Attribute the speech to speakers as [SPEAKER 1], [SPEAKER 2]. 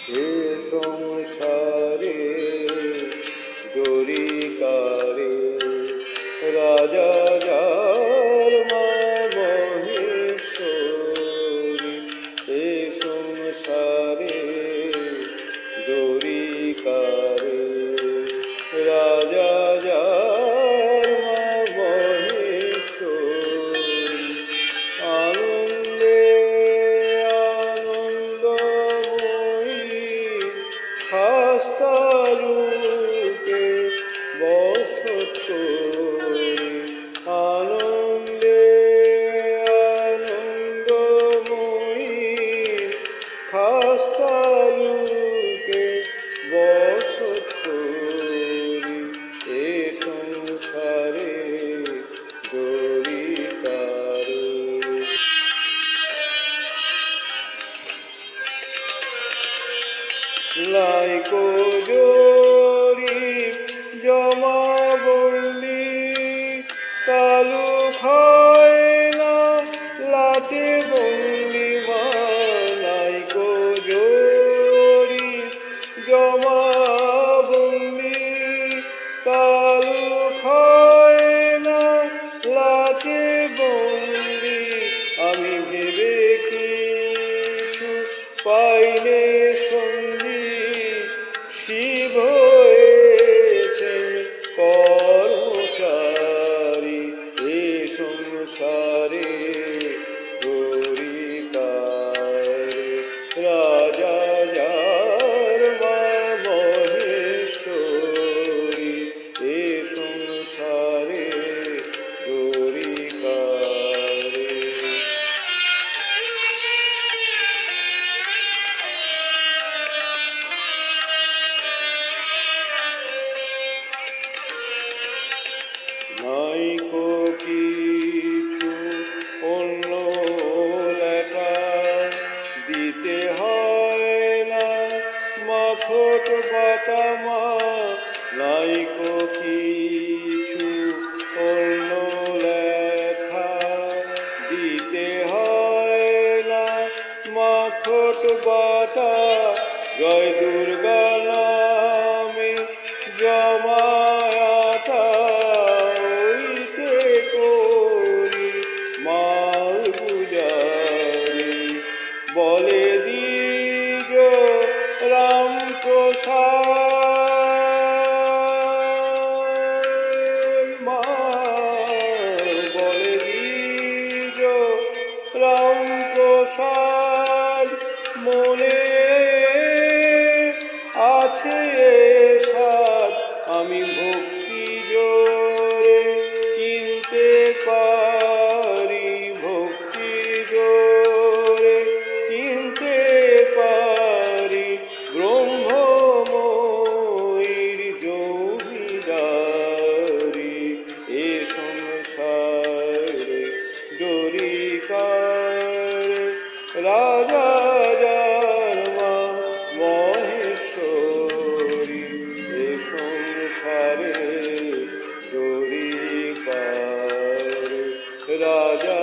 [SPEAKER 1] এ সংসারে দরিকারে রাজা যার মা মহেশ্বরী। এ সংসারে দরিকারে রাজা যার মা মহেশ্বরী। আনন্দে আনন্দময়ী খাস্তারূপে বসত করি। আনন্দে আনন্দময়ী খাস্তারূপে বসত করি। এ সংসারে দরিকারে। লাইকো জরিপ জমাবন্দি কালু খায় না লাটে বন্দি মা। লাইকো জরিপ জমাবন্দি কালু খায় না লাটে বন্দি। আমি ভেবে কিছু পাইলে সন্ধি শিব হয়েছেন কর্মচারী। এ সংসারে দরিকারে রাজা যার মা মহেশ্বরী। এ সংসারে দরিকারে। নাইকো কিছু অন্য লেখা দিতে হয় না মাথট বাটা মা। নাইকো কিছু অন্য লেখা দিতে হয় না মাথট বাটা। জয় দুর্গা নামে জমায়াটা ওইতে করি মাল পূজারি। বলে দ্বিজ রামপ্রসাদ মা। বলে দ্বিজ রামপ্রসাদ মনে আছে সাদ। আমি ভক্তি জোরে কিনতে পারি। ভক্তি জোরে কিনতে পারি ব্রহ্মময়ীর জমিদারি। এ সংসারে দরিকারে রাজা যার মা মহেশ্বরী। এ সংসারে দরিকারে রাজা